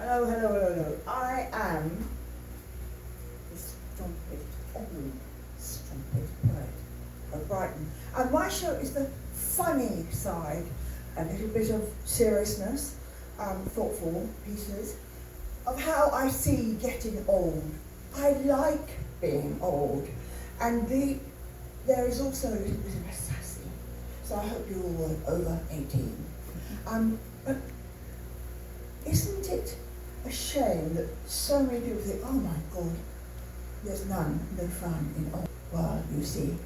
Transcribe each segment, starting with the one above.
Hello, hello, hello, hello. I am the strumpet, old strumpet poet of Brighton. And my show is the funny side, a little bit of seriousness, thoughtful pieces of how I see getting old. I like being old. And there is also a little bit of a sassy. So I hope you're all over 18. But isn't it a shame that so many people think, oh my God, there's no fun in old. Well, you see,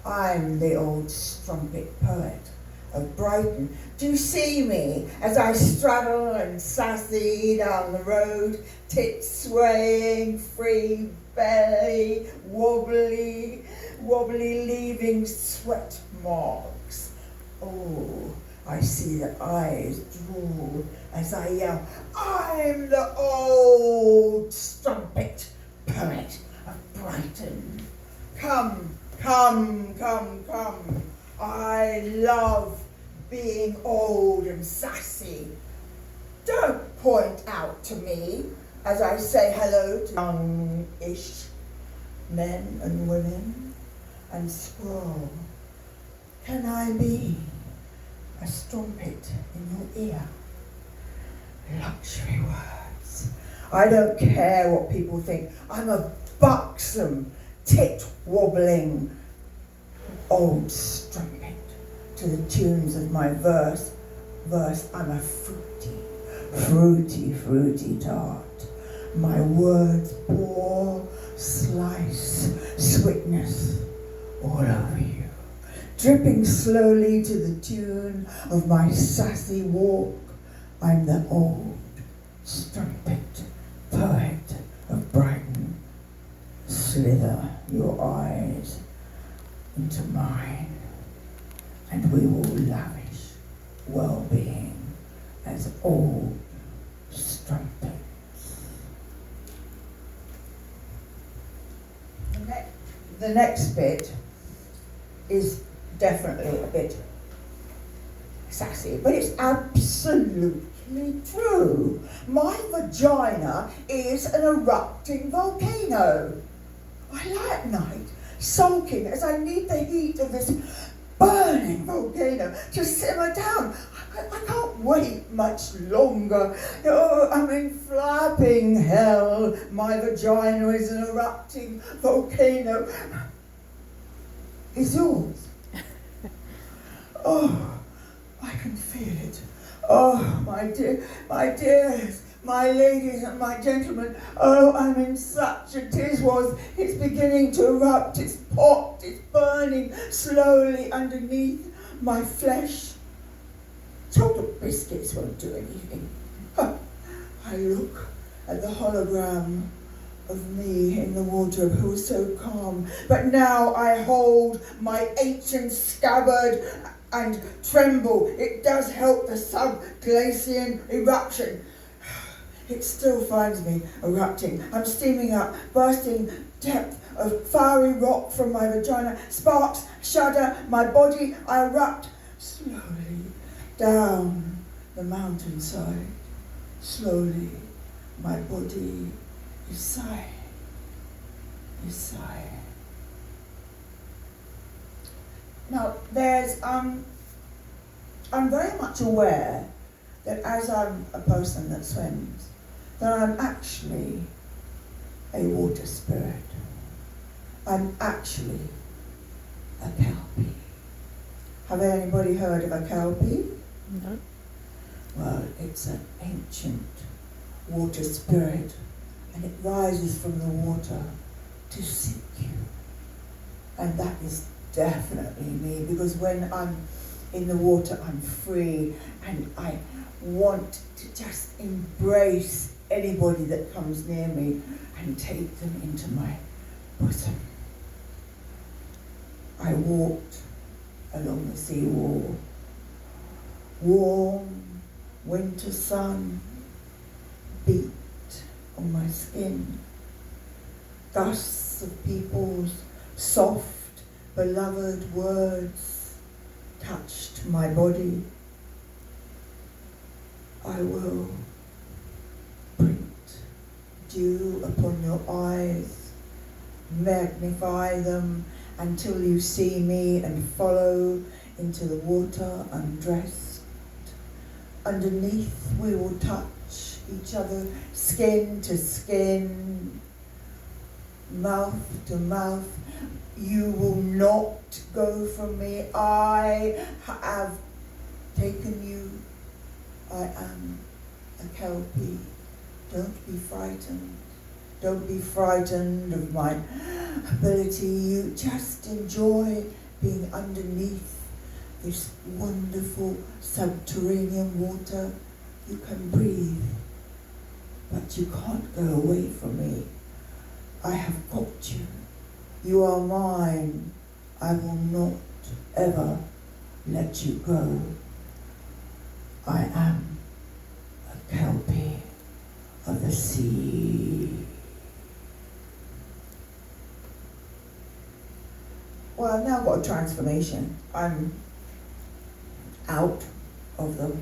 I'm the old strumpet poet of Brighton. Do you see me as I straddle and sassy down the road, tits swaying, free belly, wobbly, leaving sweat marks? Oh, I see the eyes drool as I yell, I'm the old strumpet poet of Brighton. Come, come, come, come. I love being old and sassy. Don't point out to me as I say hello to young-ish men and women and scroll. Can I be a strumpet in your ear? Luxury words. I don't care what people think. I'm a buxom, tit-wobbling old strumpet to the tunes of my verse. I'm a fruity tart. My words pour, slice, sweetness all over you. Dripping slowly to the tune of my sassy walk, I'm the old strumpet poet of Brighton. Slither your eyes into mine, and we will lavish well-being as old strumpets. The next bit is definitely a bit sassy, but it's absolutely true. My vagina is an erupting volcano. I lie at night, sulking as I need the heat of this burning volcano to simmer down. I can't wait much longer. Oh, I'm in flapping hell. My vagina is an erupting volcano. Is yours? Oh, I can feel it. Oh, my dears, my ladies and my gentlemen. Oh, I'm in such a tiswas. It's beginning to erupt. It's popped. It's burning slowly underneath my flesh. Chocolate biscuits won't do anything. I look at the hologram of me in the wardrobe who was so calm, but now I hold my ancient scabbard and tremble. It does help the subglacian eruption. It still finds me erupting. I'm steaming up, bursting depth of fiery rock from my vagina. Sparks shudder my body. I erupt slowly down the mountainside. Slowly, my body is sighing. Now, I'm very much aware that as I'm a person that swims, that I'm actually a water spirit. I'm actually a kelpie. Have anybody heard of a kelpie? No. Well, it's an ancient water spirit, and it rises from the water to seek you. And that is definitely me, because when I'm in the water, I'm free, and I want to just embrace anybody that comes near me and take them into my bosom. I walked along the seawall. Warm winter sun beat on my skin. Gusts of people's soft, beloved words touched my body. I will breathe. dew upon your eyes, magnify them until you see me and follow into the water undressed. Underneath we will touch each other, skin to skin, mouth to mouth. You will not go from me. I have taken you. I am a Kelpie. Don't be frightened. Don't be frightened of my ability. You just enjoy being underneath this wonderful subterranean water. You can breathe, but you can't go away from me. I have got you. You are mine. I will not ever let you go. I am a Kelpie of the sea. Well, I've now got a transformation. I'm out of the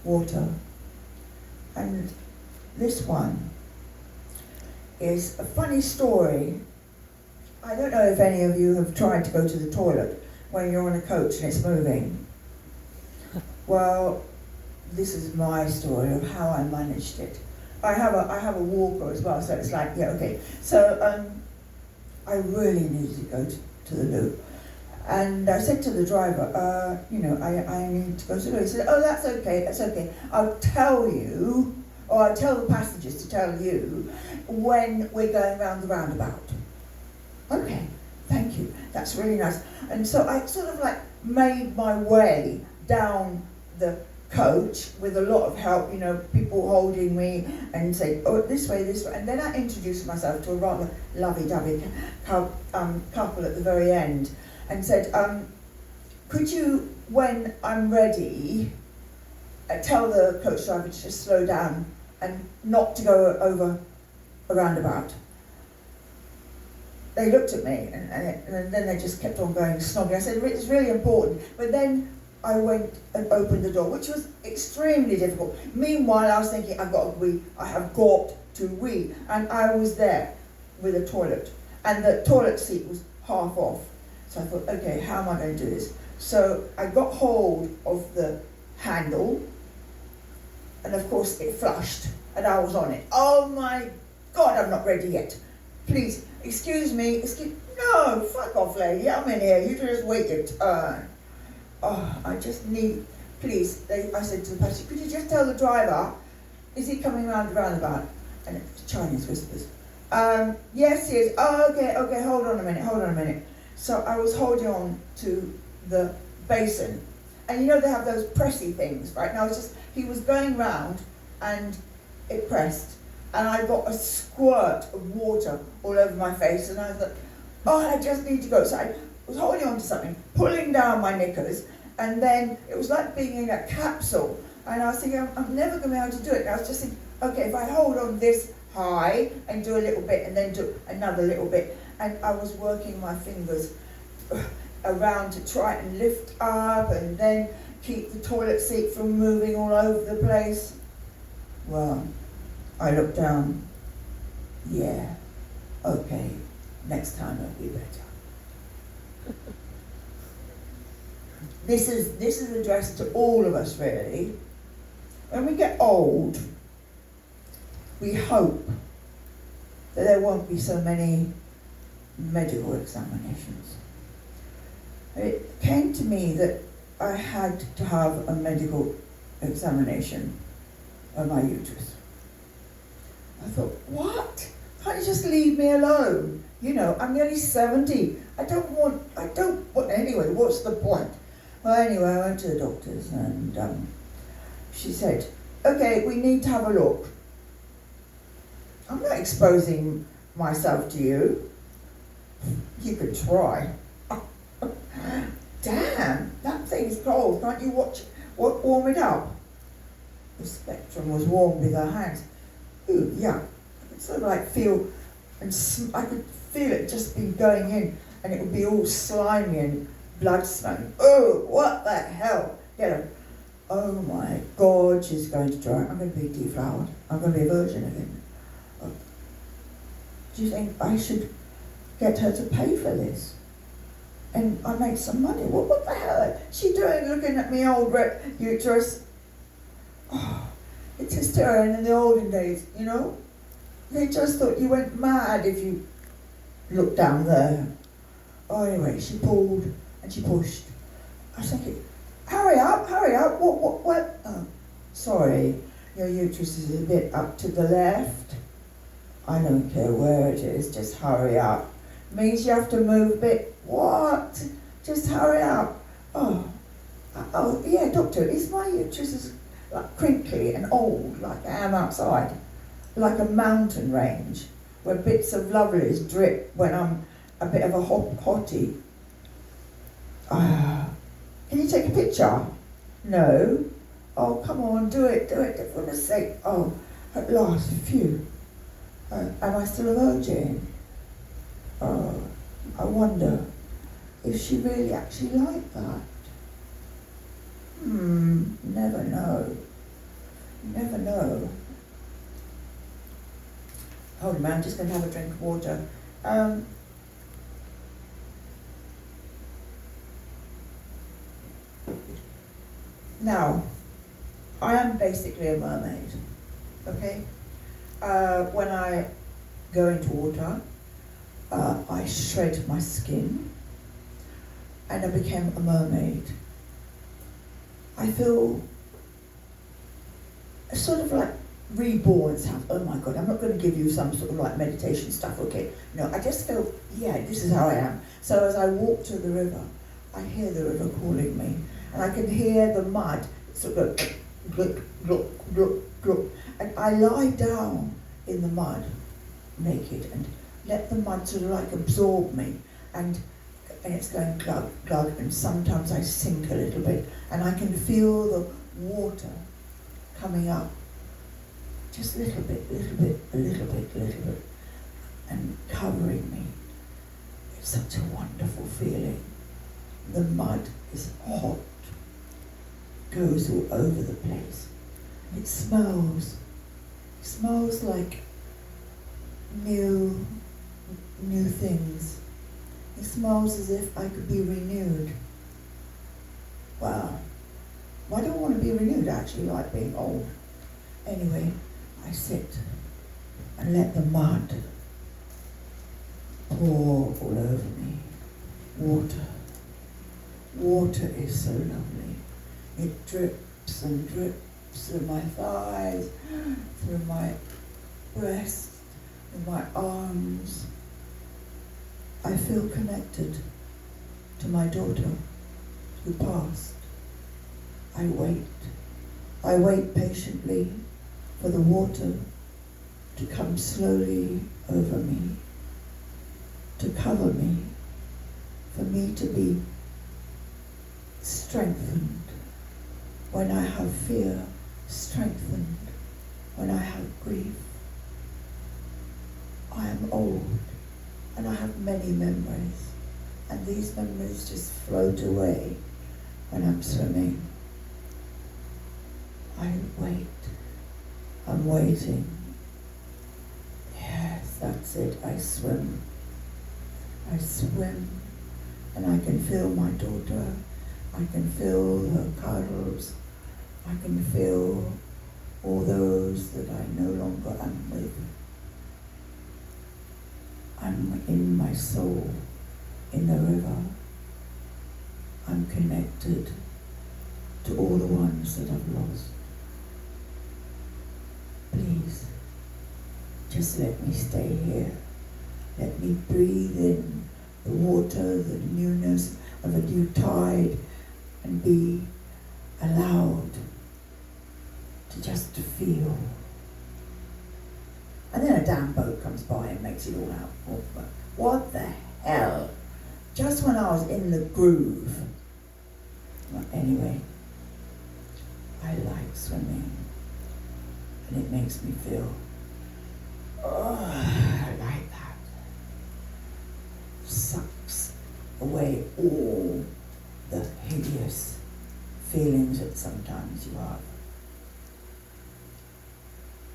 water, and this one is a funny story. I don't know if any of you have tried to go to the toilet when you're on a coach and it's moving. Well, this is my story of how I managed it. I have a walker as well, so it's like, yeah, okay. So I really needed to go to the loo. And I said to the driver, I need to go to the loo. He said, oh, that's okay. I'll tell you, or I'll tell the passengers to tell you when we're going round the roundabout. Okay, thank you. That's really nice. And so I sort of like made my way down the coach with a lot of help, people holding me and saying, oh, this way. And then I introduced myself to a rather lovey-dovey couple at the very end and said, could you, when I'm ready, tell the coach driver to just slow down and not to go over a roundabout. They looked at me and then they just kept on going snogging. I said, it's really important. But then I went and opened the door, which was extremely difficult. Meanwhile, I was thinking, I've got to wee, I have got to wee. And I was there with a toilet. And the toilet seat was half off. So I thought, okay, how am I going to do this? So I got hold of the handle, and of course it flushed, and I was on it. Oh my God, I'm not ready yet. Please, excuse me, no, fuck off, lady, I'm in here, you just wait your turn. Oh, I just need, please, I said to the passenger, could you just tell the driver, is he coming round the roundabout? And it's Chinese whispers. Yes, he is. Oh, okay, hold on a minute. So I was holding on to the basin. And they have those pressy things, right? Now he was going round and it pressed. And I got a squirt of water all over my face. And I thought, oh, I just need to go. So I was holding on to something, pulling down my knickers. And then it was like being in a capsule. And I was thinking, I'm never going to be able to do it. And I was just thinking, okay, if I hold on this high and do a little bit and then do another little bit. And I was working my fingers around to try and lift up and then keep the toilet seat from moving all over the place. Well, I looked down. Yeah, okay, next time it'll be better. This is addressed to all of us, really. When we get old, we hope that there won't be so many medical examinations. It came to me that I had to have a medical examination of my uterus. I thought, what? Can't you just leave me alone? I'm nearly 70. I don't want, anyway, what's the point? Well, anyway, I went to the doctors and she said, okay, we need to have a look. I'm not exposing myself to you. You could try. Damn, that thing's cold. Can't you warm it up? The Spectrum was warmed with her hands. Ooh, yeah. I could sort of like feel, and I could feel it just be going in, and it would be all slimy and blood smelling. Oh, what the hell? Oh my God, she's going to dry. I'm going to be deflowered. I'm going to be a virgin again. Oh. do you think I should get her to pay for this? And I make some money. What the hell is she doing looking at me old uterus? Oh, it's hysterical in the olden days, you know? They just thought you went mad if you looked down there. Oh, anyway, she pulled and she pushed. I was thinking, hurry up, what? Oh, sorry, your uterus is a bit up to the left. I don't care where it is, just hurry up. Means you have to move a bit. What? Just hurry up. Oh, yeah, doctor, is my uterus like crinkly and old like I am outside? Like a mountain range where bits of lovelies drip when I'm a bit of a hottie. Can you take a picture? No. Oh, come on, do it, for goodness sake. Oh, at last, phew. Am I still a virgin? Oh, I wonder if she really actually liked that. Never know. Never know. Hold on, man, I'm just going to have a drink of water. Now, I am basically a mermaid, okay? When I go into water, I shred my skin and I became a mermaid. I feel sort of like reborn. Sounds, oh my God, I'm not going to give you some sort of like meditation stuff, okay? No, I just feel, yeah, this is how I am. So as I walk to the river, I hear the river calling me. And I can hear the mud sort of gluk, gluk, gluk, gluk. And I lie down in the mud, naked, and let the mud sort of like absorb me. And it's going glug, glug, and sometimes I sink a little bit. And I can feel the water coming up. Just a little bit, and covering me. It's such a wonderful feeling. The mud is hot, goes all over the place. It smells like new things. It smells as if I could be renewed. Wow. Well, I don't want to be renewed, I actually like being old. Anyway, I sit and let the mud pour all over me. Water is so lovely. It drips and drips through my thighs, through my breasts, through my arms. I feel connected to my daughter who passed. I wait patiently for the water to come slowly over me, to cover me, for me to be strengthened when I have fear, strengthened when I have grief. I am old and I have many memories, and these memories just float away when I'm swimming. I wait. I'm waiting. Yes, that's it. I swim, and I can feel my daughter. I can feel her cuddles. I can feel all those that I no longer am with. I'm in my soul, in the river. I'm connected to all the ones that I've lost. Please, just let me stay here. Let me breathe in the water, the newness of a new tide, and be allowed to just feel. And then a damn boat comes by and makes it all out. What the hell? Just when I was in the groove. Well, anyway, I like swimming. And it makes me feel, oh, I like that. Sucks away all the hideous feelings that sometimes you have.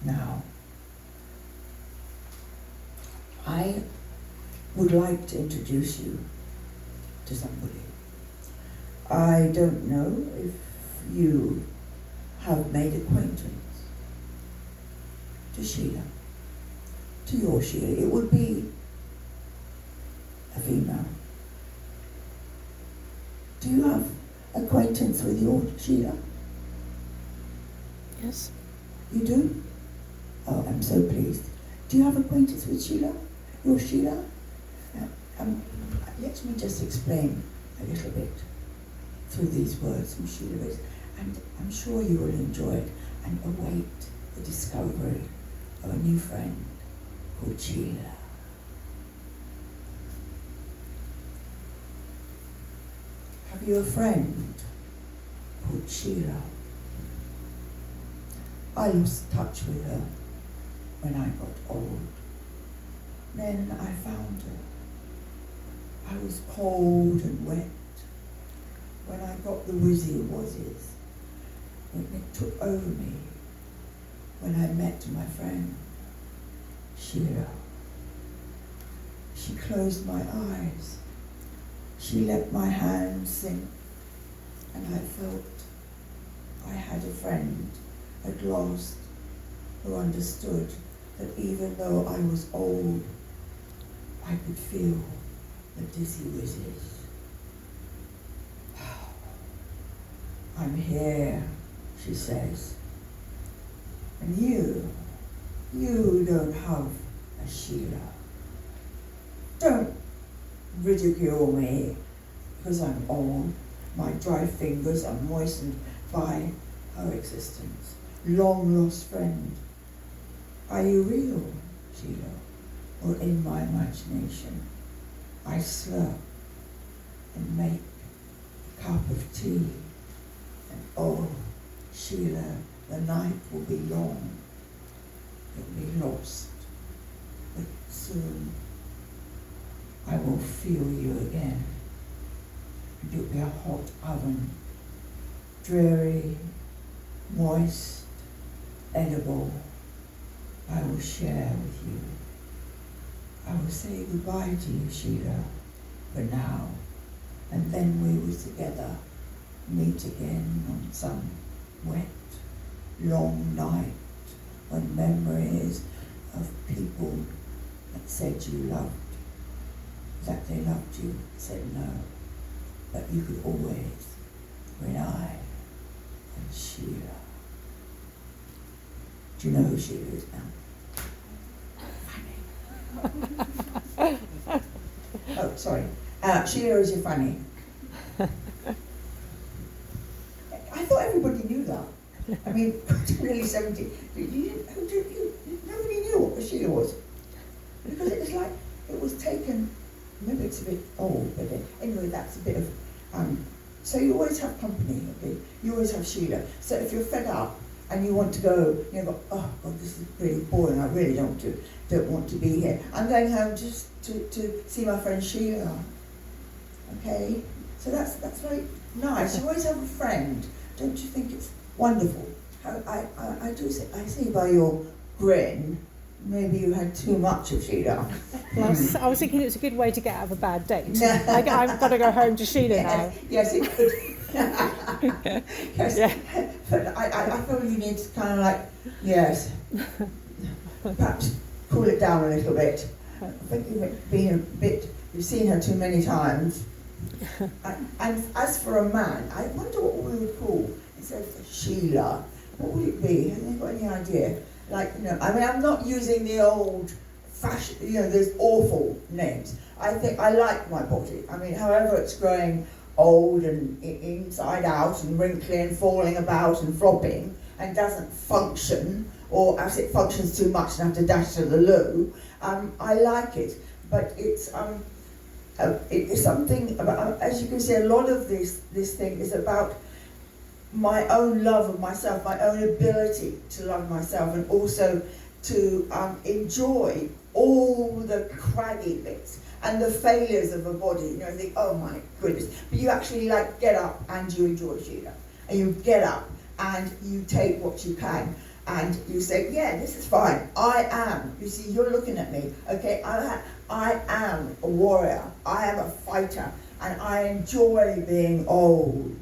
Now, I would like to introduce you to somebody. I don't know if you have made acquaintance to Sheila, to your Sheila. It would be a female. Do you have acquaintance with your Sheila? Yes. You do? Oh, I'm so pleased. Do you have acquaintance with Sheila? Your Sheila? Let me just explain a little bit through these words from Sheila is, and I'm sure you will enjoy it and await the discovery of a new friend called Sheila. Have you a friend called Sheila? I lost touch with her when I got old. Then I found her. I was cold and wet when I got the wizzy-wazzies. When it took over me when I met my friend Sheila. She closed my eyes. She let my hand sink, and I felt I had a friend at last who understood that even though I was old, I could feel the dizzy wizzies. I'm here, she says. And you don't have a Sheila. Don't ridicule me because I'm old. My dry fingers are moistened by her existence. Long lost friend. Are you real, Sheila, or in my imagination? I slurp and make a cup of tea, and oh, Sheila, the night will be long. It will be lost, but soon I will feel you again, and you'll be a hot oven, dreary, moist, edible. I will share with you. I will say goodbye to you, Sheila, for now, and then we will together meet again on some wet, long night when memories of people that said you loved, that they loved you, said no, but you could always rely on Sheila. Do you know who Sheila is now? Oh, sorry. Sheila is your funny. I thought everybody knew that. I mean, nearly 70. Nobody knew what a Sheila was. Because it was like, it was taken, maybe it's a bit old, but anyway, that's a bit of, so you always have company, okay? You always have Sheila. So if you're fed up and you want to go, you know, oh, God, this is really boring, I really don't want to be here. I'm going home just to see my friend Sheila. Okay? So that's very nice. You always have a friend. Don't you think it's wonderful? I see by your grin, maybe you had too much of Sheila. Well, I was thinking it was a good way to get out of a bad date. Like, I've got to go home to Sheila now. Yes, it could. Yes. Yeah. But I feel you need to kind of like, yes, perhaps cool it down a little bit. I think you've seen her too many times. And as for a man, I wonder what we would call, instead of Sheila, what would it be? Have you got any idea? Like, you know, I mean, I'm not using the old fashioned, you know, those awful names. I think I like my body. I mean, however it's growing old and inside out and wrinkly and falling about and flopping and doesn't function, or as it functions too much and have to dash to the loo, I like it. But it's something about, as you can see, a lot of this thing is about my own love of myself, my own ability to love myself, and also to enjoy all the craggy bits and the failures of a body. You know, you think, oh my goodness. But you actually like get up and you enjoy Sheila. And you get up and you take what you can. and you say, yeah, this is fine. I am. You see, you're looking at me. Okay, I am a warrior. I am a fighter, and I enjoy being old.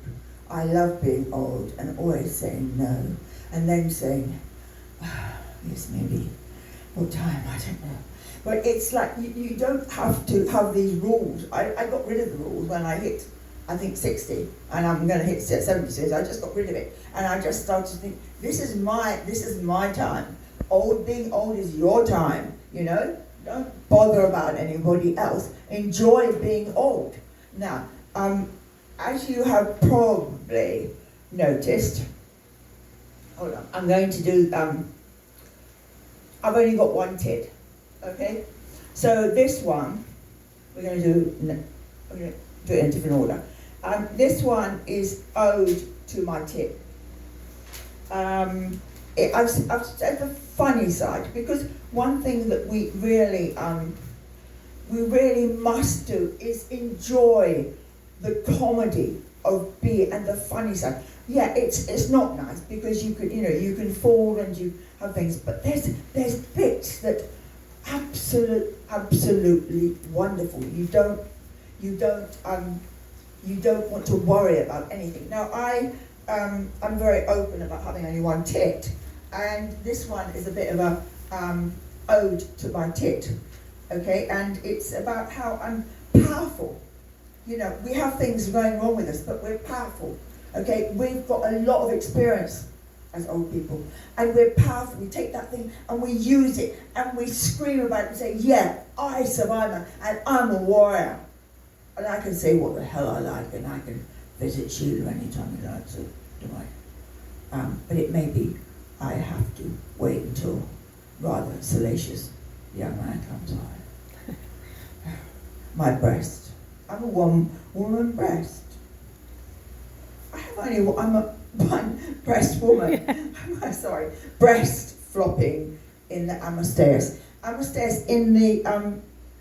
I love being old, and always saying no, and then saying, yes, maybe. What time? I don't know. But it's like you don't have to have these rules. I got rid of the rules when I hit, I think, 60, and I'm going to hit 70 soon. I just got rid of it, and I just started to think, this is my time. Being old is your time. You know, don't bother about anybody else. Enjoy being old. Now, as you have probably noticed, hold on, I'm going to do. I've only got one tit. Okay, so this one we're going to do it in a different order. This one is ode to my tit. I've said the funny side, because one thing that we really must do is enjoy the comedy of being and the funny side. Yeah, it's not nice because you can fall and you have things, but there's bits that absolutely wonderful. You don't want to worry about anything. Now I'm very open about having only one tit, and this one is a bit of a ode to my tit. Okay, and it's about how I'm powerful. You know, we have things going wrong with us, but we're powerful. Okay, we've got a lot of experience as old people, and we're powerful. We take that thing and we use it, and we scream about it and say, yeah, I survived, and I'm a warrior, and I can say what the hell I like, and I can visit Sheila anytime I like to, do I? But it may be I have to wait until rather salacious young man comes by. My breast. I'm a woman breast. I'm a one breast woman. Sorry, breast flopping in the Amasteus. Amasteus, in the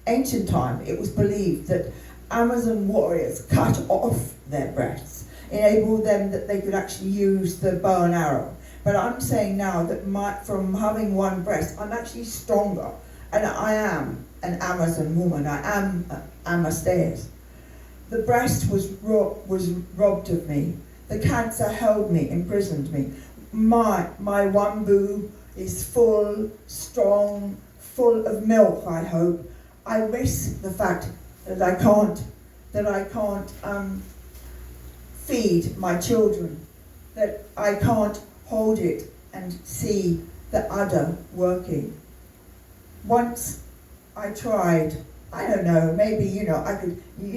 ancient time, it was believed that Amazon warriors cut off their breasts, enabled them that they could actually use the bow and arrow. But I'm saying now that from having one breast, I'm actually stronger, and I am an Amazon woman. I am Amasteus. The breast was robbed of me. The cancer held me, imprisoned me. My one boob is full, strong, full of milk, I hope. I miss the fact that I can't feed my children, that I can't hold it and see the udder working. Once I tried, I don't know, maybe, you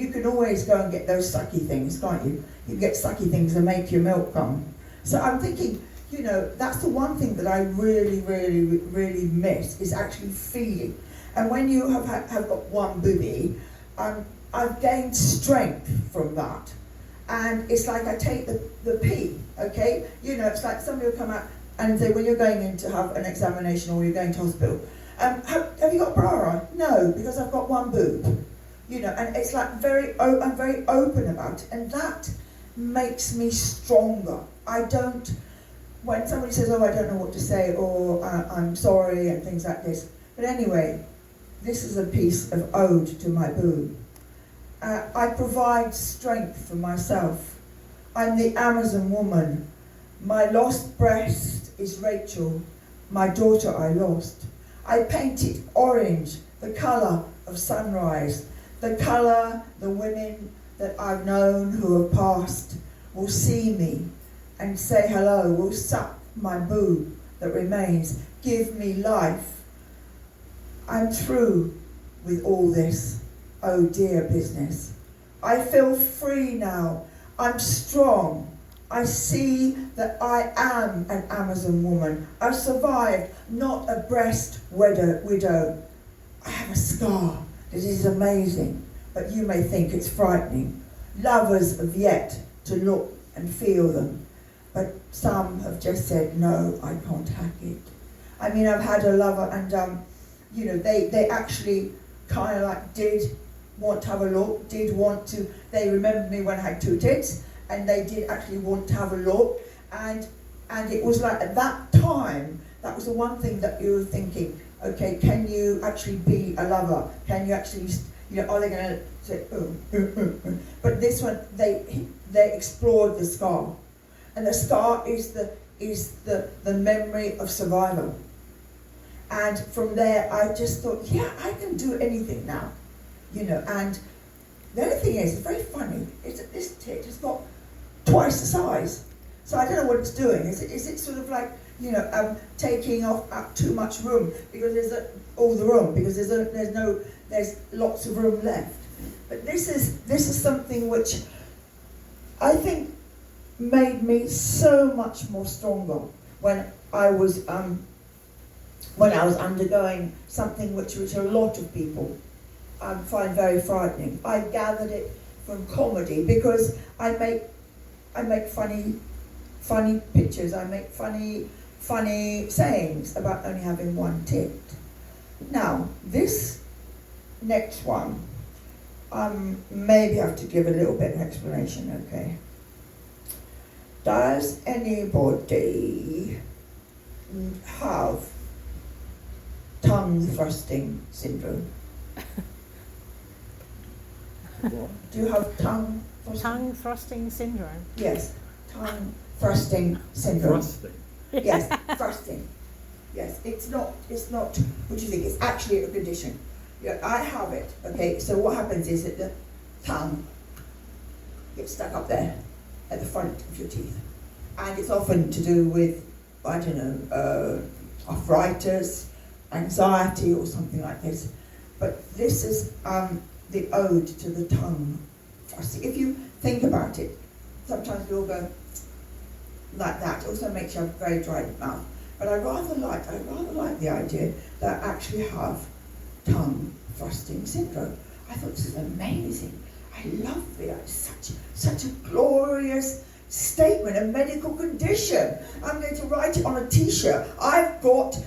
can always go and get those sucky things, can't you? You get sucky things that make your milk come. So I'm thinking, that's the one thing that I really, really, really miss, is actually feeding. And when you have got one booby, I've gained strength from that. And it's like I take the pee, okay? It's like somebody will come out and say, when you're going in to have an examination or you're going to hospital, have you got a bra on? No, because I've got one boob. And it's like I'm very open about it, and that makes me stronger. When somebody says, oh, I don't know what to say, or I'm sorry, and things like this. But anyway, this is a piece of ode to my boob. I provide strength for myself. I'm the Amazon woman. My lost breast is Rachel, my daughter I lost. I painted orange, the colour of sunrise, the colour the women that I've known who have passed will see me and say hello, will suck my boob that remains, give me life. I'm through with all this, oh dear business. I feel free now, I'm strong. I see that I am an Amazon woman. I've survived, not a breast widow. I have a scar that is amazing, but you may think it's frightening. Lovers have yet to look and feel them, but some have just said, no, I can't hack it. I mean, I've had a lover and, they actually kind of like did want to have a look, they remembered me when I had two tits, and they did actually want to have a look, and it was like at that time, that was the one thing that you were thinking, okay, can you actually be a lover? Can you actually, are they going to say, But this one, they explored the scar. And the scar is the memory of survival. And from there, I just thought, yeah, I can do anything now, And the other thing is, it's very funny. This tit has got twice the size, so I don't know what it's doing. Is it sort of like taking off up too much room because all the room because there's lots of room left. But this is something which I think made me so much more stronger when I was undergoing something which a lot of people find very frightening. I gathered it from comedy because I make funny pictures. I make funny sayings about only having one tit. Now this next one, maybe I have to give a little bit of explanation. Okay. Does anybody have tongue thrusting syndrome? What? Do you have tongue thrusting? Tongue thrusting syndrome. Yes, tongue thrusting syndrome. Thrusting. Yes, thrusting. Yes, it's not, what do you think? It's actually a condition. Yeah, I have it, okay? So what happens is that the tongue gets stuck up there at the front of your teeth. And it's often to do with, I don't know, arthritis, anxiety or something like this. But this is the ode to the tongue thrusting. If you think about it, sometimes we all go like that. It also makes you have a very dry mouth. But I rather like the idea that I actually have tongue thrusting syndrome. I thought this is amazing. I love it. It's such a glorious statement, a medical condition. I'm going to write it on a t-shirt. I've got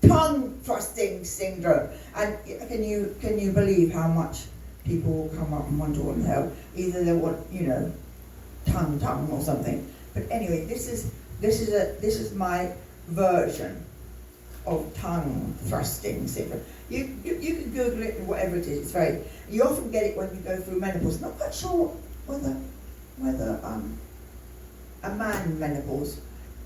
tongue thrusting syndrome. And can you believe how much people will come up and wonder what the hell? Either they want, tongue or something. But anyway, this is my version of tongue thrusting syndrome. You can Google it and whatever it is. You often get it when you go through menopause. Not quite sure whether a man menopause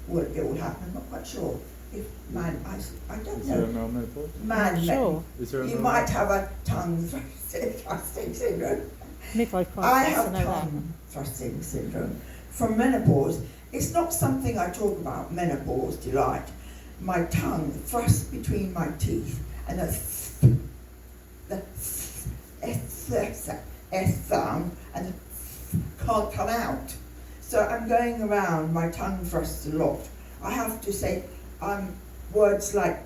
it will happen. I'm not quite sure. If man, I don't Is there a know. male menopause? Man, Sure. Is there a you male might have a tongue thrusting syndrome. Midwife I crisis, have know that. tongue thrusting syndrome. From menopause, it's not something I talk about, menopause delight. My tongue thrusts between my teeth and the thumb and can't come out. So I'm going around, my tongue thrusts a lot. I have to say words like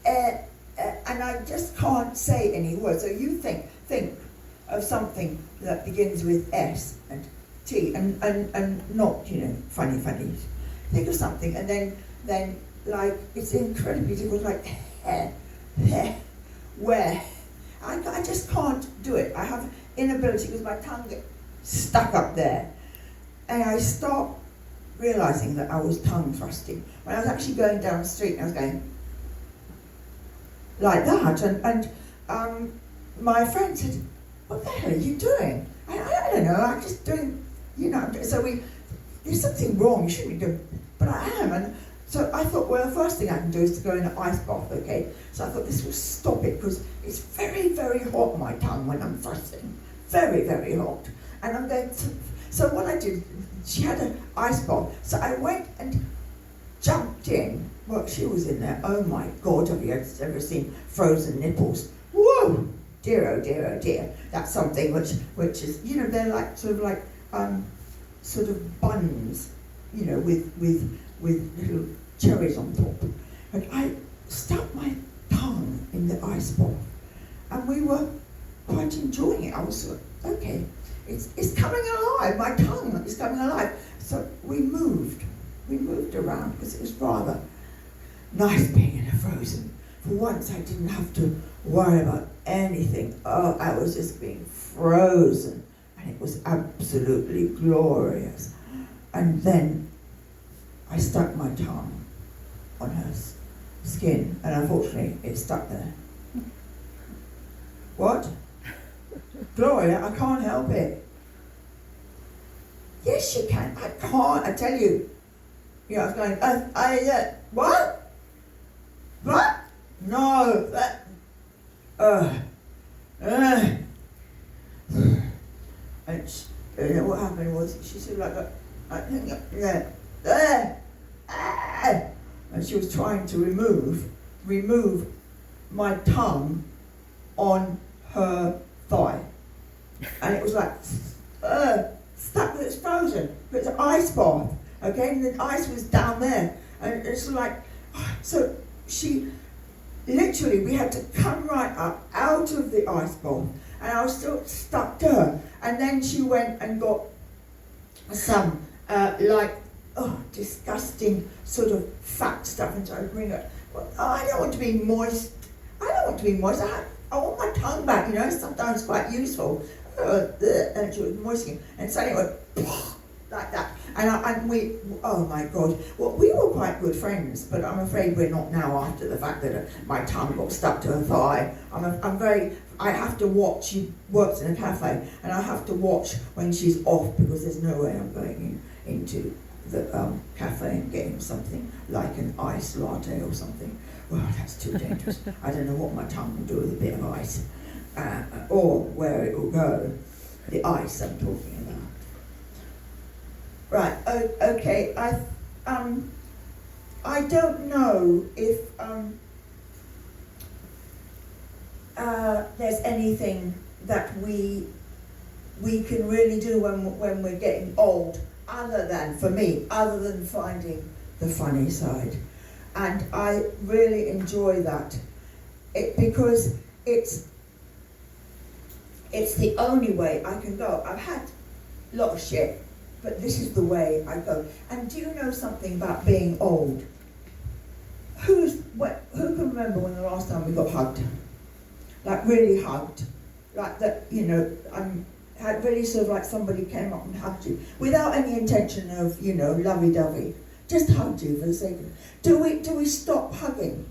and I just can't say any words. So you think of something that begins with S and T and not, funny. Think of something and then like it's incredibly difficult, like where. I just can't do it. I have inability because my tongue gets stuck up there. And I start realising that I was tongue thrusting. When I was actually going down the street and I was going like that and my friend said, "What the hell are you doing?" I don't know, I'm just doing, so there's something wrong, you shouldn't be doing, but I am. And so I thought, well, the first thing I can do is to go in an ice bath, okay? So I thought this will stop it because it's very, very hot, my tongue, when I'm thrusting. Very, very hot. And I'm going to, so what I did, she had an ice bath, so I went and jumped in. Well, she was in there. Oh my God, have you ever seen frozen nipples? Whoa! Dear, oh dear, oh dear. That's something which is, they're like sort of buns, with little cherries on top. And I stuck my tongue in the ice bath, and we were quite enjoying it. I was sort of, okay, it's coming alive. My tongue is coming alive. So we moved around because it was rather nice being in a frozen. For once, I didn't have to worry about anything. Oh, I was just being frozen, and it was absolutely glorious. And then I stuck my tongue on her skin, and unfortunately it stuck there. What? Gloria, I can't help it. Yes, you can. I can't, I tell you. You know, I was going, what? What? No, that, and what happened was, she said and she was trying to remove my tongue on her thigh. And it was like, stuck, it's frozen. It's an ice bath, okay? And the ice was down there. And it's like, so she, literally, we had to come right up out of the ice bath. And I was still stuck to her. And then she went and got some, disgusting sort of fat stuff and tried to bring it. Well, I don't want to be moist. I want my tongue back, you know, sometimes quite useful. And she was moistening. And suddenly it went like that. And we, oh my God. Well, we were quite good friends, but I'm afraid we're not now after the fact that my tongue got stuck to her thigh. I have to watch. She works in a cafe, and I have to watch when she's off because there's no way I'm going into the cafe and getting something like an ice latte or something. Well, that's too dangerous. I don't know what my tongue will do with a bit of ice, or where it will go. The ice I'm talking about. Right. Okay. I don't know if there's anything that we can really do when we're getting old, other than finding the funny side. And I really enjoy that, because it's the only way I can go. I've had a lot of shit, but this is the way I go. And do you know something about being old? Who can remember when the last time we got hugged? Like really hugged, like that, you know, had really sort of like somebody came up and hugged you without any intention of, you know, lovey-dovey, just hugged you for the sake of it. Do we stop hugging?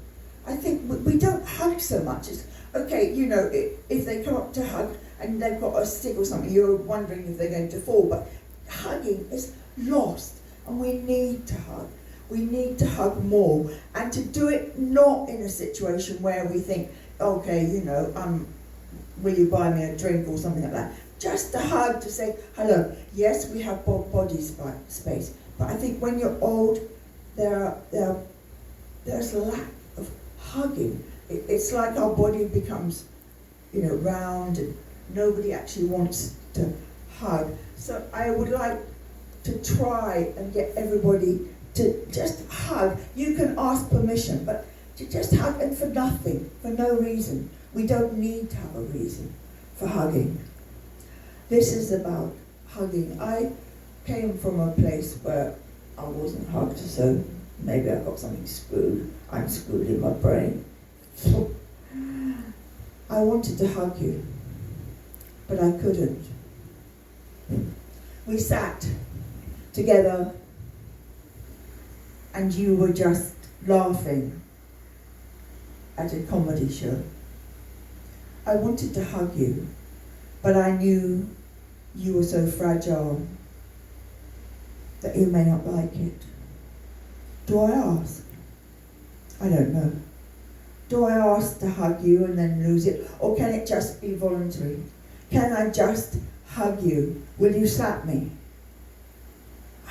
I think we don't hug so much. It's okay, you know, if they come up to hug and they've got a stick or something, you're wondering if they're going to fall, but hugging is lost, and we need to hug. We need to hug more, and to do it not in a situation where we think, okay, you know, will you buy me a drink or something like that? Just a hug to say hello. Yes, we have body space, but I think when you're old, there's a lack of hugging. It's like our body becomes, you know, round, and nobody actually wants to hug. So I would like to try and get everybody to just hug. You can ask permission, but to just hug, and for nothing, for no reason. We don't need to have a reason for hugging. This is about hugging. I came from a place where I wasn't hugged, so maybe I got something screwed. I'm screwed in my brain. I wanted to hug you, but I couldn't. We sat together and you were just laughing at a comedy show. I wanted to hug you, but I knew you were so fragile that you may not like it. Do I ask? I don't know. Do I ask to hug you and then lose it? Or can it just be voluntary? Can I just hug you? Will you slap me?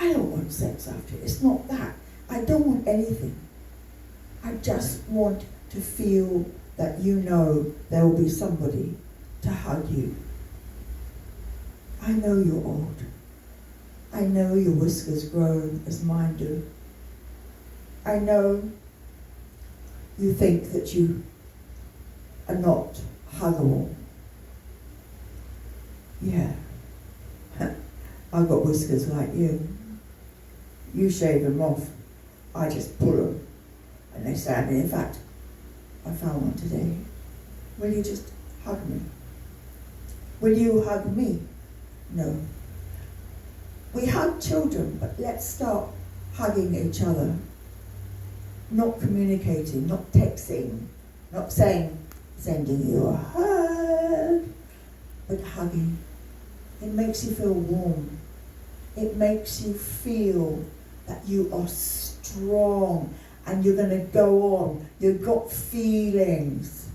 I don't want sex after it. It's not that. I don't want anything. I just want to feel that you know there will be somebody to hug you. I know you're old. I know your whiskers grow as mine do. I know you think that you are not huggable. Yeah. I've got whiskers like you. You shave them off. I just pull them. And they stand me. In fact, I found one today. Will you just hug me? Will you hug me? No. We hug children, but let's start hugging each other, not communicating, not texting, not sending you a hug, but hugging. It makes you feel warm. It makes you feel that you are strong and you're going to go on. You've got feelings.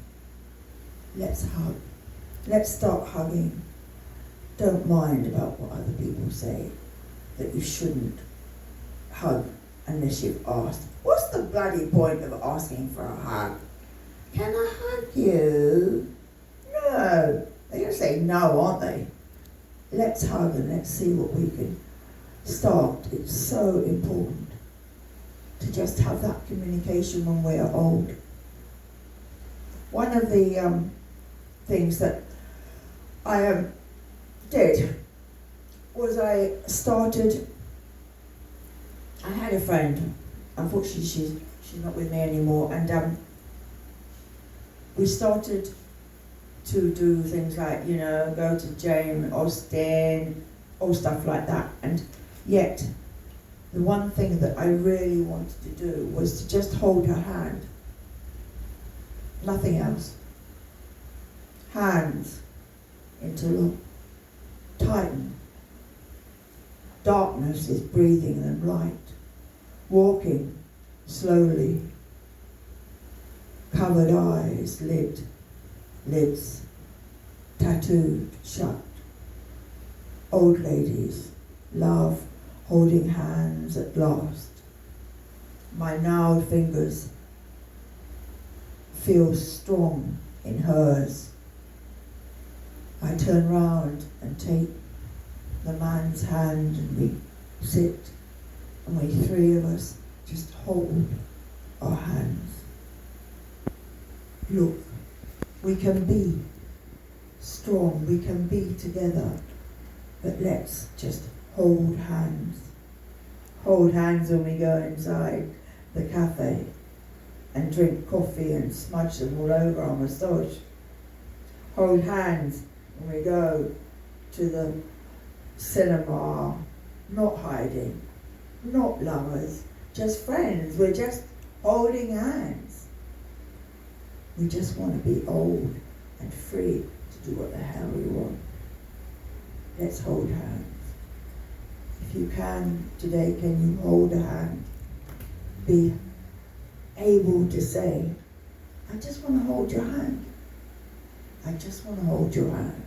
Let's hug. Let's start hugging. Don't mind about what other people say, that you shouldn't hug unless you've asked. What's the bloody point of asking for a hug? Can I hug you? No. They're going to say no, aren't they? Let's hug and let's see what we can start. It's so important to just have that communication when we are old. One of the things that I did was I had a friend, unfortunately she's not with me anymore, and we started to do things like, go to Jane Austen, all stuff like that, and yet the one thing that I really wanted to do was to just hold her hand. Nothing else. Hands interlock, tighten. Darkness is breathing them light. Walking slowly. Covered eyes, lids tattooed shut. Old ladies, love, holding hands at last. My gnarled fingers feel strong in hers. I turn round and take the man's hand and we sit and we three of us just hold our hands. Look, we can be strong, we can be together, but let's just hold hands. Hold hands when we go inside the cafe and drink coffee and smudge them all over our moustache. Hold hands when we go to the cinema, not hiding, not lovers, just friends. We're just holding hands. We just want to be old and free to do what the hell we want. Let's hold hands. If you can today, can you hold a hand? Be able to say, I just want to hold your hand. I just want to hold your hand.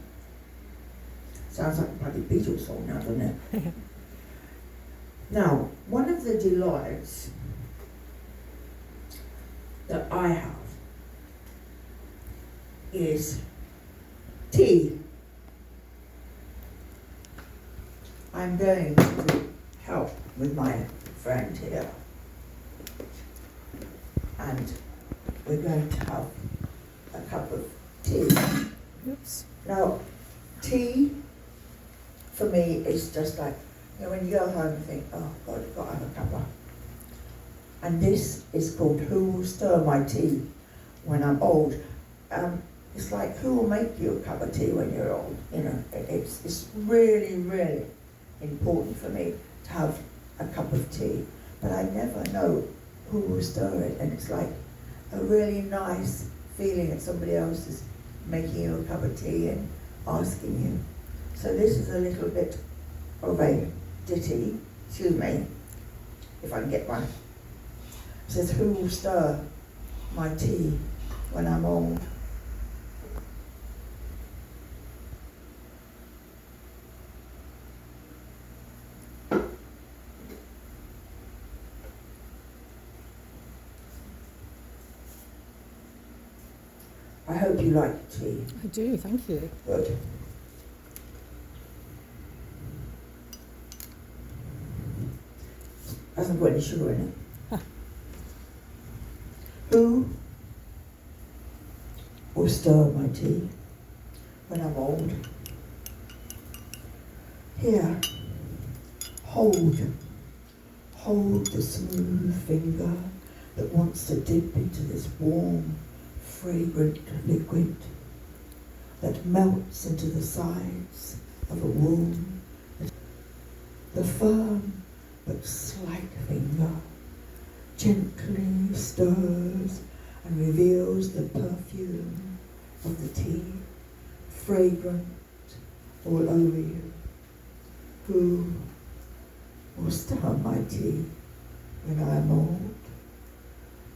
Sounds like a bloody Beatles song now, doesn't it? Now, one of the delights that I have is tea. I'm going to help with my friend here, and we're going to have a cup of tea. Oops. Now, tea for me is just like, when you go home and think, oh God, I've got to have a cuppa. And this is called Who Will Stir My Tea When I'm Old. It's like, who will make you a cup of tea when you're old? It's really, really important for me to have a cup of tea, but I never know who will stir it, and it's like a really nice feeling that somebody else is making you a cup of tea and asking you. So this is a little bit of a ditty, excuse me, if I can get one. It says, who will stir my tea when I'm old? I hope you like tea. I do, thank you. Good. Hasn't got any sugar in it. Huh. Who will stir my tea when I'm old? Here, hold the smooth finger that wants to dip into this warm, fragrant liquid that melts into the sides of a womb. The firm, but slight finger gently stirs and reveals the perfume of the tea, fragrant all over you. Who will stir my tea when I am old?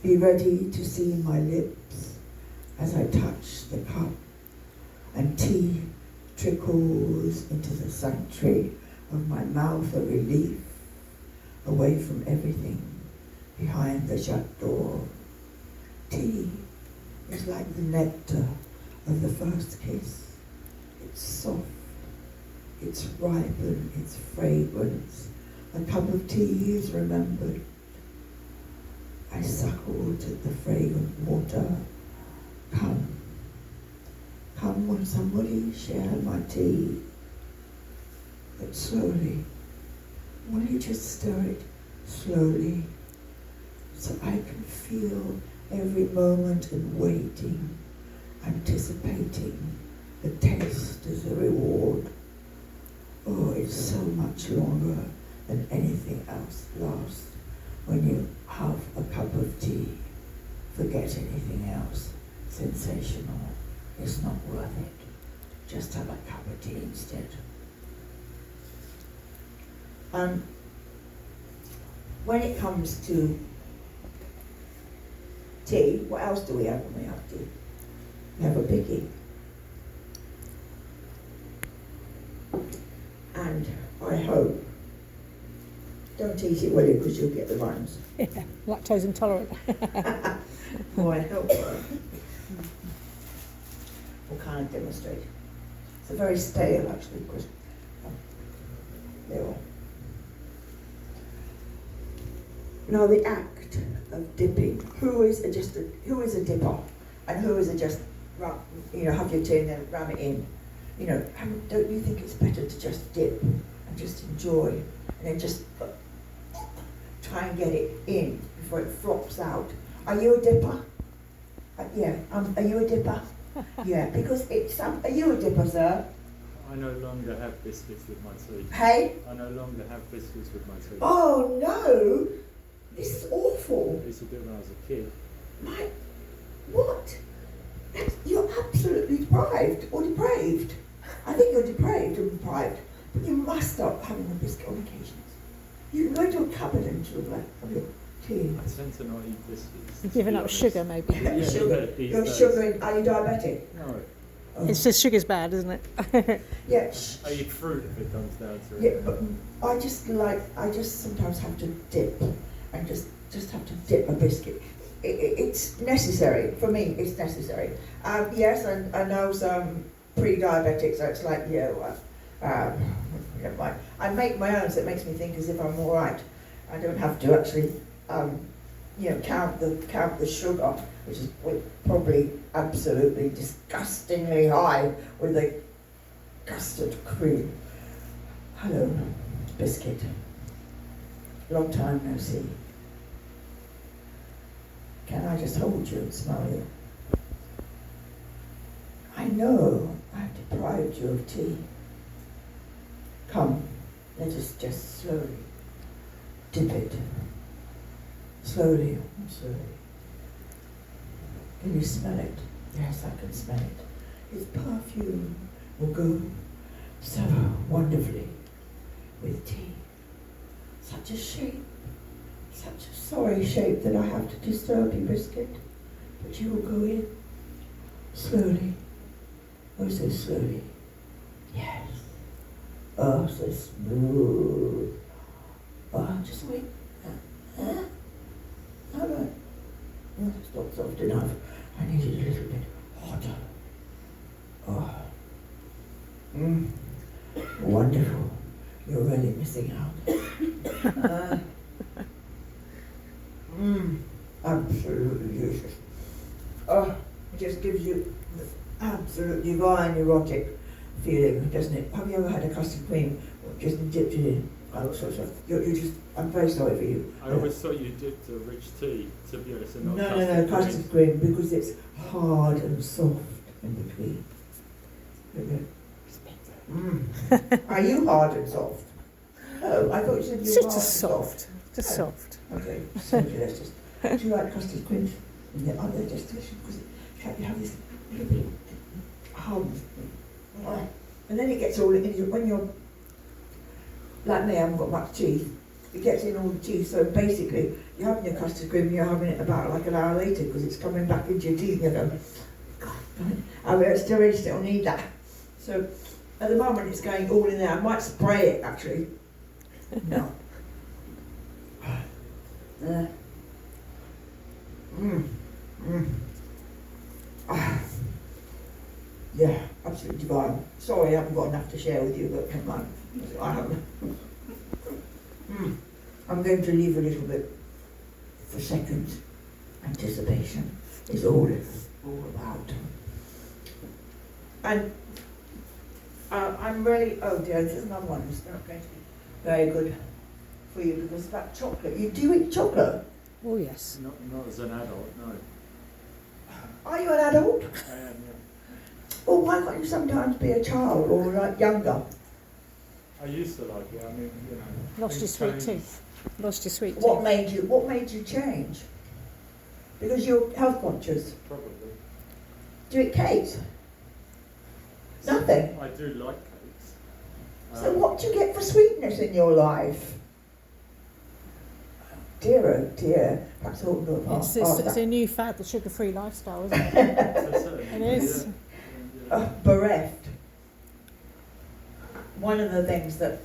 Be ready to see my lips as I touch the cup, and tea trickles into the sanctuary of my mouth, a relief, away from everything behind the shut door. Tea is like the nectar of the first kiss. It's soft, it's ripened, it's fragrance. A cup of tea is remembered. I suckled at the fragrant water. Come when somebody share my tea. But slowly, will you just stir it slowly, so I can feel every moment and waiting, anticipating the taste as a reward. Oh, it's so much longer than anything else lasts. When you have a cup of tea, forget anything else sensational. It's not worth it. Just have a cup of tea instead. When it comes to tea, what else do we have when we have tea? We have a biggie. And I hope, don't eat it, will you, because you'll get the runs. Yeah, lactose intolerant. Oh, I hope. We'll kind of demonstrate. It's a very stale, actually, because there we are. Now the act of dipping. Who is a dipper, and who is a just have your tea and then ram it in? Don't you think it's better to just dip and just enjoy, and then just try and get it in before it flops out? Are you a dipper? Yeah. Are you a dipper? Yeah, because it's. Are you a dipper, sir? I no longer have biscuits with my tea. Hey? I no longer have biscuits with my tea. Oh no! This is awful. I used to do it when I was a kid. What? You're absolutely deprived or depraved. I think you're depraved or deprived. But you must stop having a biscuit on occasions. You can go to a cupboard and have your tea. I tend to not eat biscuits. You're giving up sugar, maybe. Yeah, Sugar. these You're days. sugaring. Are you diabetic? No. Oh. It's just sugar's bad, isn't it? Yeah. I eat fruit if it comes down to Yeah, it. but I just sometimes have to dip and just have to dip a biscuit. It's necessary for me. It's necessary. Yes, I know some pre-diabetics. So it's like never mind. I make my own, so it makes me think as if I'm all right. I don't have to actually, count the sugar, which is probably absolutely disgustingly high with the custard cream. Hello, biscuit. Long time no see. Can I just hold you and smell you? I know I've deprived you of tea. Come, let us just slowly dip it. Slowly, slowly. Can you smell it? Yes, I can smell it. Its perfume will go so wonderfully with tea. Such a shape, such a sorry shape that I have to disturb you, biscuit. But you will go in slowly, oh so slowly. Yes. Oh, so smooth. Oh, just wait. No. It's not soft enough. I need it a little bit hotter. Oh. Wonderful. You're really missing out. Absolutely delicious. Oh, it just gives you the absolute divine erotic feeling, doesn't it? Have you ever had a custard cream or just dipped it in? I'm very sorry for you. I always thought you dipped a rich tea, to be honest, and not No, custard cream, because it's hard and soft in between. Are you hard and soft? Oh, I thought you said It's you just were a hard soft, just Oh. soft. Okay, so let's just. Do you like custard creams? Yeah, oh, they're just delicious because you have this little bit hum. And then it gets all in you when you're like me, I haven't got much teeth. It gets in all the teeth. So basically, you're having your custard cream and you're having it about like an hour later because it's coming back into your teeth. And you go, God, I really still need that. So at the moment, it's going all in there. I might spray it actually. No. Yeah, absolutely divine. Sorry, I haven't got enough to share with you, but come on. I haven't. I'm going to leave a little bit for seconds. Anticipation is all it's all about. And I'm really, oh dear, this is another one that's not going to be very good for you because it's about chocolate. You do eat chocolate? Oh yes. Not as an adult, no. Are you an adult? I am, yeah. Well, why can't you sometimes be a child or like younger? I used to like it. I mean, you know. Lost your things sweet change. teeth. Lost your sweet What teeth. made you change? Because you're health conscious. Probably. Do you eat cakes? Nothing. I do like cakes. So what do you get for sweetness in your life? Dear, oh dear. Perhaps I ought to have It's a new fad, the sugar-free lifestyle, isn't it? It is. Bereft. One of the things that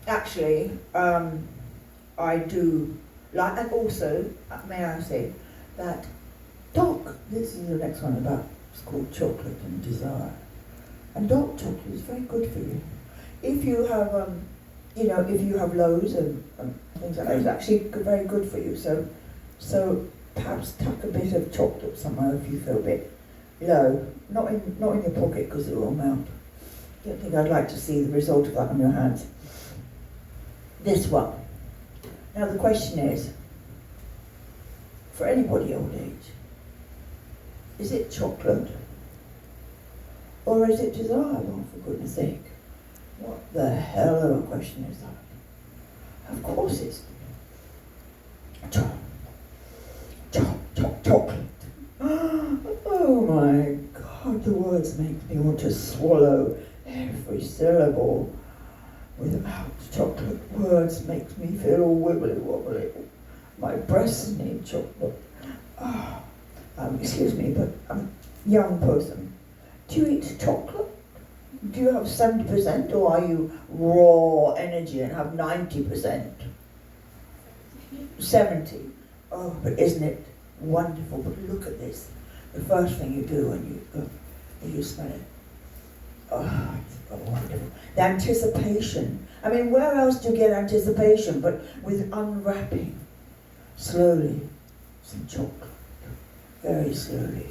actually I do like, and also, may I say, that this is the next one about, it's called Chocolate and Desire. And dark chocolate is very good for you. If you have, if you have lows and things like that, it's actually very good for you. So perhaps tuck a bit of chocolate somewhere if you feel a bit low. Not in your pocket because it will melt. I don't think I'd like to see the result of that on your hands. This one. Now the question is, for anybody old age, is it chocolate or is it desirable, for goodness sake? What the hell of a question is that? Of course it's chocolate. Oh my God, the words make me want to swallow every syllable. Without chocolate, words makes me feel all wibbly wobbly. My breasts need chocolate. Excuse me, but I'm a young person. Do you eat chocolate? Do you have 70% or are you raw energy and have 90%? 70. Oh, but isn't it wonderful? But look at this. The first thing you do when you smell it. Oh, it's wonderful. The anticipation. I mean, where else do you get anticipation but with unwrapping? Slowly, some chocolate. Very slowly.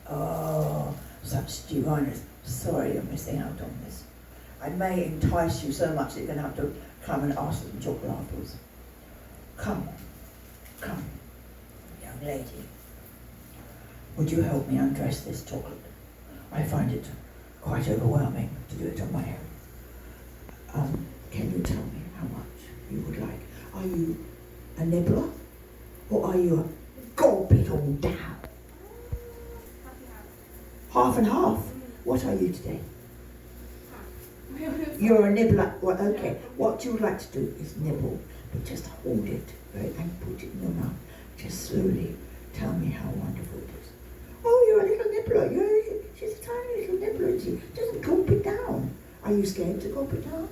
Oh, such divineness. Sorry you're missing out on this. I may entice you so much that you're going to have to come and ask for some chocolate afterwards. Come, young lady. Would you help me undress this chocolate? I find it quite overwhelming to do it on my own. Can you tell me how much you would like? Are you a nibbler or are you a gulp it all down? Half and half. What are you today? You're a nibbler. Well, okay. What you would like to do is nibble, but just hold it and put it in your mouth. Just slowly tell me how wonderful it is. Oh, you're a little nibbler. She's a tiny little nibbler. She doesn't gulp it down. Are you scared to gulp it down?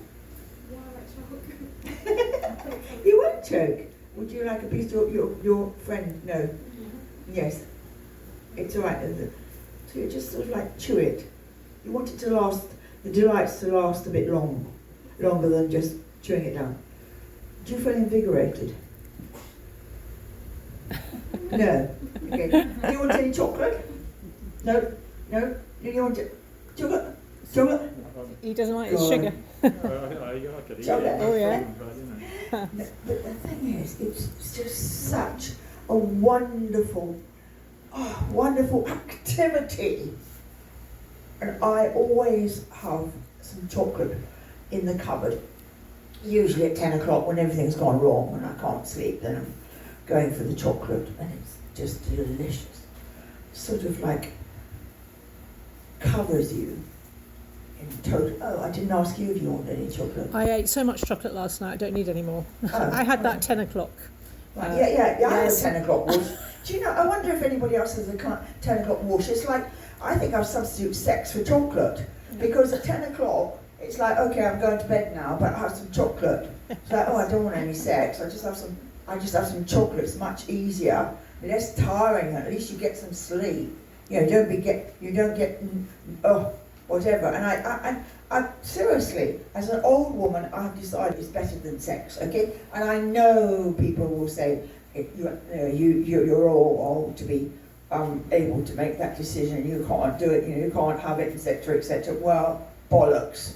Yeah, I choke. You won't choke. Would you like a piece of your friend? No. Yes. It's all right. So you just sort of like chew it. You want it to last, the delights to last a bit longer than just chewing it down. Do you feel invigorated? No. Okay. Do you want any chocolate? No. Do you want chocolate? Chocolate? He doesn't like his God. sugar. I could eat Chocolate. it. Oh, yeah. But, you know. No, but the thing is, it's just such a wonderful activity. And I always have some chocolate in the cupboard. Usually at 10 o'clock when everything's gone wrong and I can't sleep, then I'm going for the chocolate, and it's just delicious. Sort of like covers you in total. Oh, I didn't ask you if you wanted any chocolate. I ate so much chocolate last night, I don't need any more. Oh, I had that right. 10 o'clock. Right, yeah, I have a yes. 10 o'clock wash. Do you know, I wonder if anybody else has a 10 o'clock wash. It's like, I think I've substituted sex for chocolate, because at 10 o'clock, it's like, okay, I'm going to bed now, but I have some chocolate. It's like, oh, I don't want any sex, I just have some chocolate. It's much easier, less tiring, at least you get some sleep. You know, you don't get, whatever. And I seriously, as an old woman, I've decided it's better than sex, okay? And I know people will say, you're all old to be able to make that decision, you can't do it, you can't have it, etc., etc. Well, bollocks.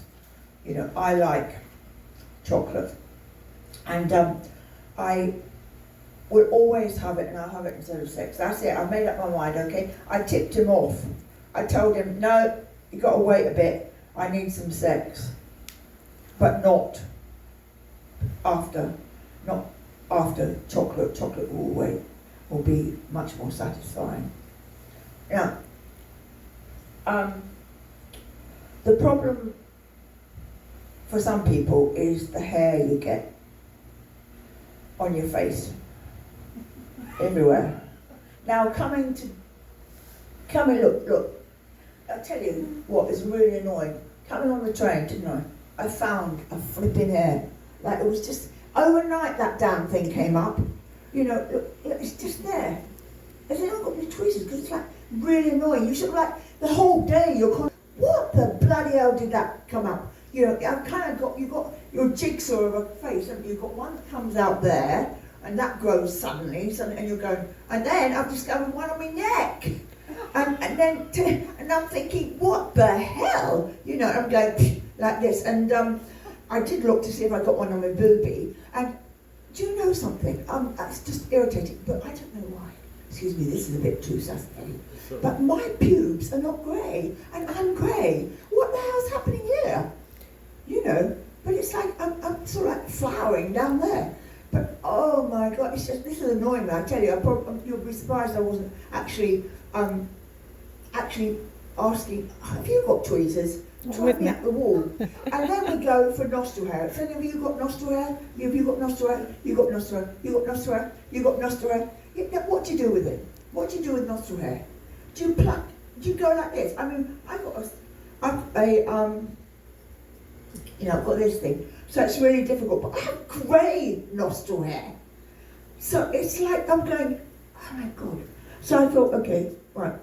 You know, I like chocolate. And I will always have it, and I'll have it instead of sex. That's it, I've made up my mind, okay? I tipped him off. I told him, no, you got to wait a bit, I need some sex. But not after chocolate. Chocolate will be much more satisfying. Now, the problem for some people is the hair you get on your face, everywhere. Now look, I'll tell you what is really annoying. Coming on the train, didn't I found a flipping hair. Like, it was just, overnight that damn thing came up. You know, look, it's just there. Has anyone got any tweezers? Because it's like really annoying. You should like, the whole day you're kind of, what the bloody hell did that come up? You know, I've kind of you've got your jigsaw of a face, and you've got one that comes out there, and that grows suddenly, and you're going, and then I've discovered one on my neck. And I'm thinking, what the hell? You know, I'm going like this, and I did look to see if I got one on my boobie, and do you know something? That's just irritating, but I don't know why. Excuse me, this is a bit too sassy. But my pubes are not grey, and I'm grey. What the hell's happening here? You know, but it's like I'm sort of like flowering down there. But oh my God, it's just, this is annoying me. I tell you, you'll be surprised I wasn't actually asking, have you got tweezers? Try me at the wall. And then we go for nostril hair. So have you got nostril hair? Have you got nostril hair? You got nostril hair? You got nostril hair? You got nostril hair? Yeah, what do you do with it? What do you do with nostril hair? Do you pluck? Do you go like this? I mean, I've got I've got this thing. So it's really difficult, but I have grey nostril hair. So it's like I'm going, oh my God. So I thought, okay, right,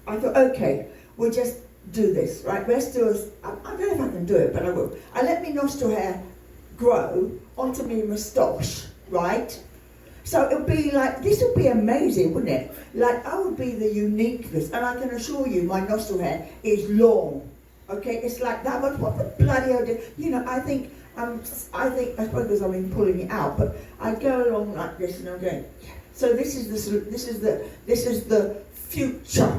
I thought, okay, we'll just do this, right? Let's do I don't know if I can do it, but I will. I let my nostril hair grow onto my moustache, right? So it'll be like, this would be amazing, wouldn't it? Like, I would be the uniqueness, and I can assure you my nostril hair is long. Okay, it's like that, but what the bloody hell you know, I suppose I've been pulling it out, but I go along like this and I'm going, so this is the future.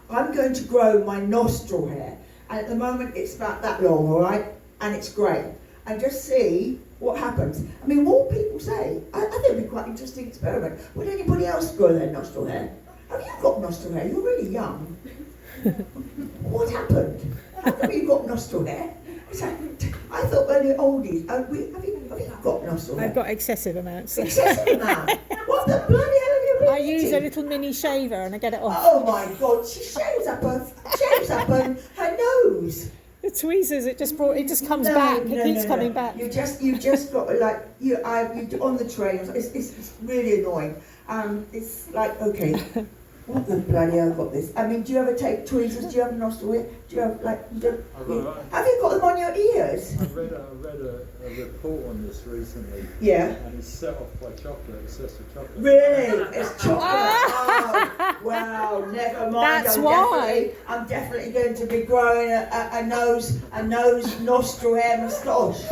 I'm going to grow my nostril hair, and at the moment it's about that long, all right, and it's grey, and just see what happens. I mean, what people say, I think it'd be quite an interesting experiment. Would anybody else grow their nostril hair? Have you got nostril hair? You're really young. What happened? How come you got nostril hair? I thought only oldies. Have you got nostril hair? I've got excessive amounts. Excessive amount? What the bloody hell have you been I use eating? a little mini shaver and I get it off. Oh my God, she shaves up her nose. The tweezers, it just comes back. It keeps coming back. You just got like you on the train. It's really annoying. It's like, okay, what the bloody hell got this? I mean, do you ever take tweezers? Do you have nostril hair? Do you have like? Have you got them on your ears? I read a report on this recently. Yeah. And it's set off by chocolate, excessive chocolate. Really? It's chocolate. Oh, well, never mind. That's why. I'm definitely going to be growing a nose, nostril hair moustache.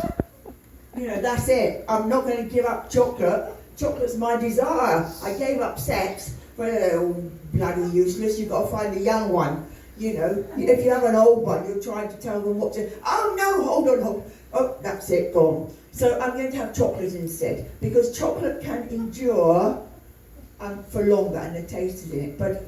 You know, that's it. I'm not going to give up chocolate. Chocolate's my desire. I gave up sex. Well, they're all bloody useless. You've got to find a young one. You know, if you have an old one, you're trying to tell them what to. Oh no, hold on. Oh, that's it, gone. So I'm going to have chocolate instead, because chocolate can endure for longer and the taste is in it. But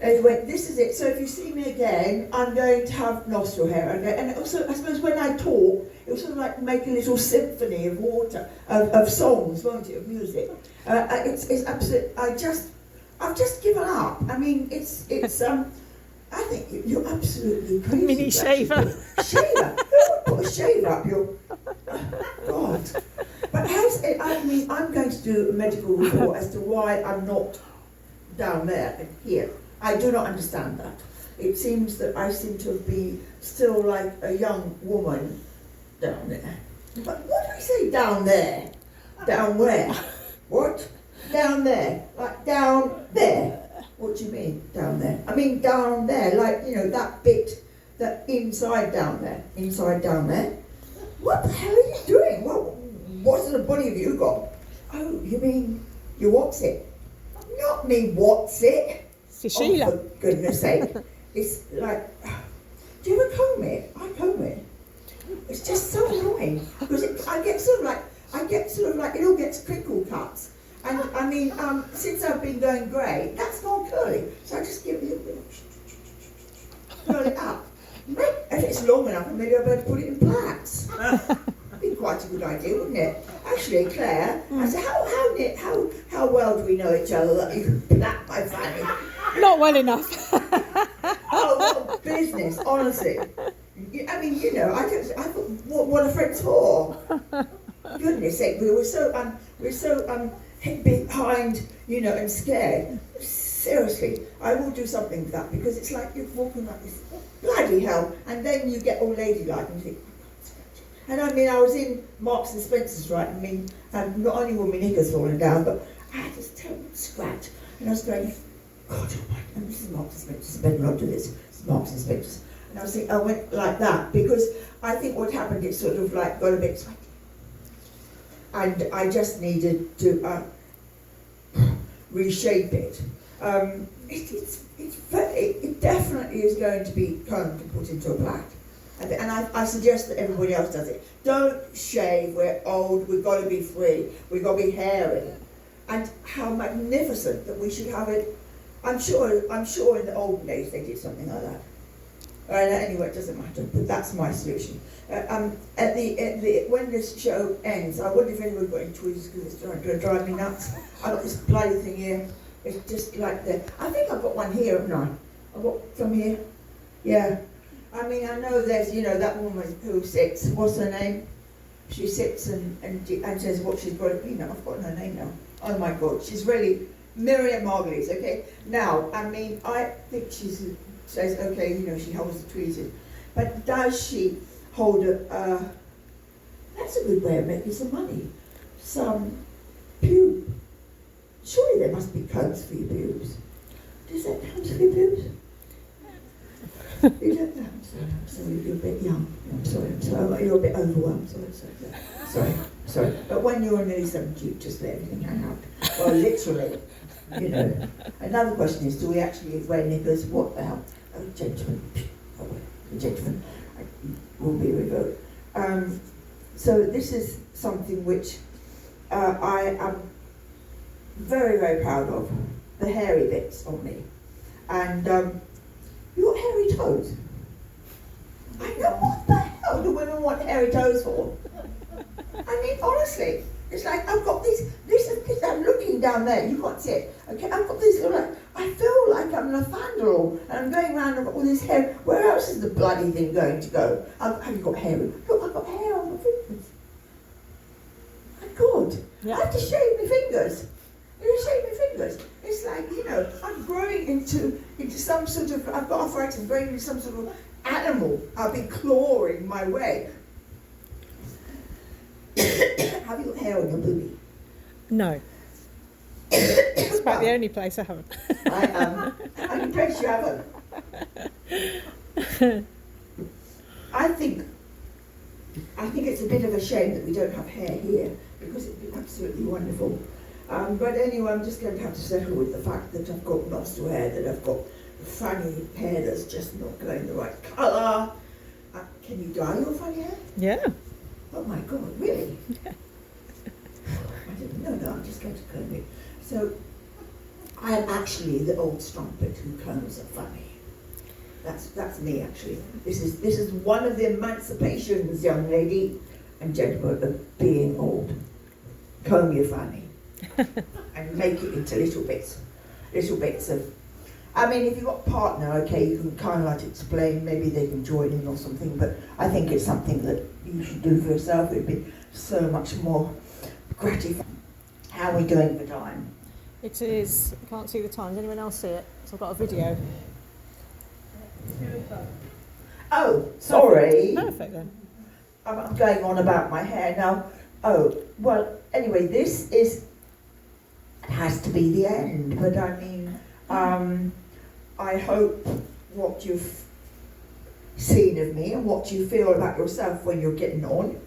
anyway, this is it. So if you see me again, I'm going to have nostril hair. And also, I suppose when I talk, it was sort of like make a little symphony of water, of songs, won't it, of music. It's absolute. I've just given up. I mean, it's I think you're absolutely crazy. Mini shaver. Shaver. Who would put a shaver up your... God. But I mean, I'm going to do a medical report as to why I'm not down there and here. I do not understand that. It seems that I seem to be still like a young woman down there. But what do we say down there? Down where? What? Down there. Like down there. What do you mean, down there? I mean down there, like, you know, that bit, that inside down there. Inside down there? What the hell are you doing? What sort of body have you got? Oh, you mean, you what's it? Not me what's it. It's Sheila. Oh, for goodness sake. It's like, do you ever comb it? I comb it. It's just so annoying. Because I get sort of like, it all gets crinkle cuts. And I mean, since I've been going grey, that's gone curly. So I just give it a little bit of curl it up. If it's long enough, maybe I'll better put it in plaits. That'd be quite a good idea, wouldn't it? Actually, Claire, I said, how well do we know each other that you can plait my fanny? Not well enough. Oh, what a business, honestly. I mean, you know, I thought, what are friends for? Goodness sake, we're so behind, you know, and scared. Seriously, I will do something with that, because it's like you're walking like this, bloody hell, and then you get all ladylike and you think, and I mean, I was in Marks and Spencer's, right? I mean, not only were my knickers falling down, but I had this terrible scratch, and I was going, God almighty, and this is Marks and Spencer's, I better not do this, it's Marks and Spencer's. And I was thinking, I went like that, because I think what happened, it sort of like got a bit sweaty. And I just needed to reshape it. It definitely is going to be combed and put into a plait. And I suggest that everybody else does it. Don't shave, we're old, we've got to be free, we've got to be hairy. And how magnificent that we should have it. I'm sure in the olden days they did something like that. Anyway, it doesn't matter, but that's my solution. When this show ends, I wonder if anybody got any tweezers, because it's trying to drive me nuts. I've got this bloody thing here. It's just like that. I think I've got one here, haven't I? I've got some here. Yeah. I mean, I know there's, you know, that woman who sits, what's her name? She sits and says what she's got to be now. I've forgotten her name now. Oh my God, she's really, Miriam Margulies, okay? Now, I mean, I think she says, okay, you know, she holds the tweezers. But does she hold that's a good way of making some money. Some pube. Surely there must be combs for your pubes. Does that combs for your pubes? You don't know. I'm sorry, you're a bit young. I'm sorry, you're a bit overwhelmed. Sorry. But when you're nearly 70, you just let everything hang out. Well, literally, you know. Another question is, do we actually wear knickers? What the hell? Oh, gentlemen, will be revoked. So this is something which I am very, very proud of. The hairy bits on me. And you got hairy toes? I know, what the hell do women want hairy toes for? I mean, honestly, it's like I've got these, I'm looking down there, you can't see it, okay, I've got these little, I feel like I'm a fandral, and I'm going around and I've got all this hair. Where else is the bloody thing going to go? Have you got hair? Look, I've got hair on my fingers. My God, yeah. I have to shave my fingers. It's like, you know, I'm growing into some sort of, I've got arthritis, I'm growing into some sort of animal. I'll be clawing my way. Have you got hair on your booby? No. It's about the only place I haven't. I'm impressed you haven't. I think it's a bit of a shame that we don't have hair here, because it'd be absolutely wonderful. But anyway, I'm just going to have to settle with the fact that I've got nostril hair, that I've got funny hair that's just not going the right colour. Can you dye your funny hair? Yeah. Oh my God, really? Yeah. I didn't know that. I'm just going to comb it. So, I am actually the old strumpet who combs are funny. That's me actually. This is one of the emancipations, young lady and gentlemen, of being old. Comb your fanny and make it into little bits of. I mean, if you've got a partner, okay, you can kind of like explain. Maybe they can join in or something. But I think it's something that you should do for yourself. It'd be so much more gratifying. How are we doing for time? It is. I can't see the time. Does anyone else see it? So I've got a video. Oh, sorry. Perfect then. I'm going on about my hair now. Oh, well, anyway, it has to be the end, but I mean, I hope what you've seen of me and what you feel about yourself when you're getting on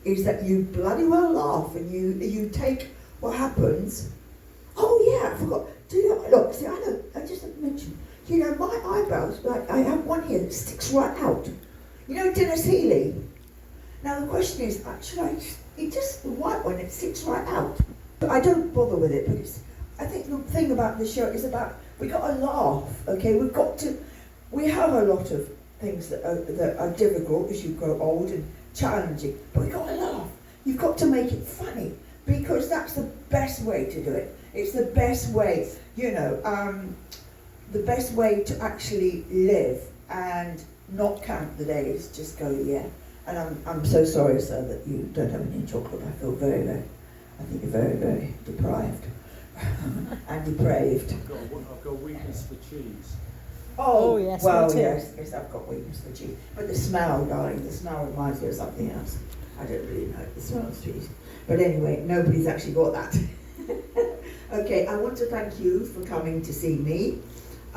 is that you bloody well laugh and you take what happens. Oh yeah, I forgot. Do you look? See, I just mentioned. You know, my eyebrows, like I have one here that sticks right out. You know, Dennis Healy. Now the question is, it just the white one, it sticks right out. But I don't bother with it. But I think the thing about the show is about we got to laugh. Okay, we have a lot of things that are difficult as you grow old and challenging. But we got to laugh. You've got to make it funny because that's the best way to do it. It's the best way, you know. The best way to actually live and not count the days, just go, yeah. And I'm so sorry, sir, that you don't have any chocolate. I feel I think you're very, very deprived and depraved. I've got a weakness for cheese. Oh yes, well, me too. yes, I've got weakness for cheese. But the smell, darling, the smell reminds me of something else. I don't really know the smell of cheese. But anyway, nobody's actually got that. Okay, I want to thank you for coming to see me.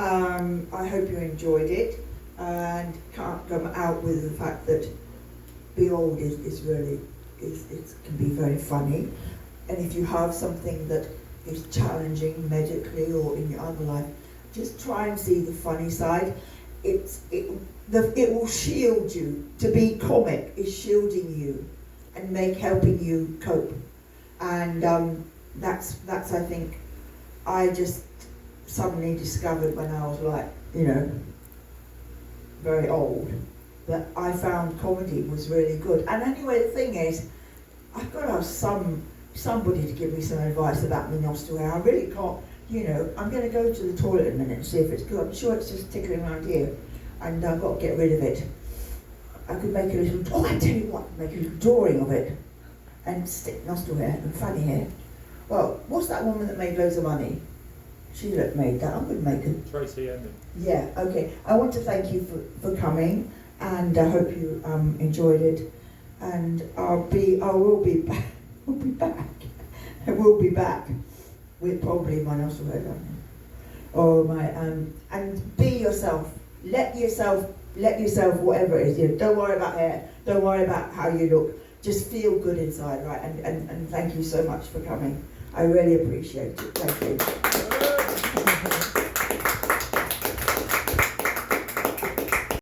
I hope you enjoyed it and can't come out with the fact that Be Old is really, it can be very funny. And if you have something that is challenging medically or in your other life, just try and see the funny side. It will shield you. To be comic is shielding you and helping you cope. And that's I think, I just suddenly discovered when I was like, you know, very old, that I found comedy was really good. And anyway, the thing is, I've got to have somebody to give me some advice about my nostril hair. I really can't, you know, I'm going to go to the toilet in a minute and see if it's good. I'm sure it's just tickling around here, and I've got to get rid of it. I could make a little, I tell you what, make a little drawing of it, and stick nostril hair and funny hair. Well, what's that woman that made loads of money? She made that. I'm going to make it. Tracy Emin. Yeah, okay. I want to thank you for coming, and I hope you enjoyed it. And I will be back. I will be back with probably my nostril hair done. Or my and be yourself. Let yourself whatever it is. You know, don't worry about hair. Don't worry about how you look. Just feel good inside, right? And thank you so much for coming. I really appreciate it. Thank you.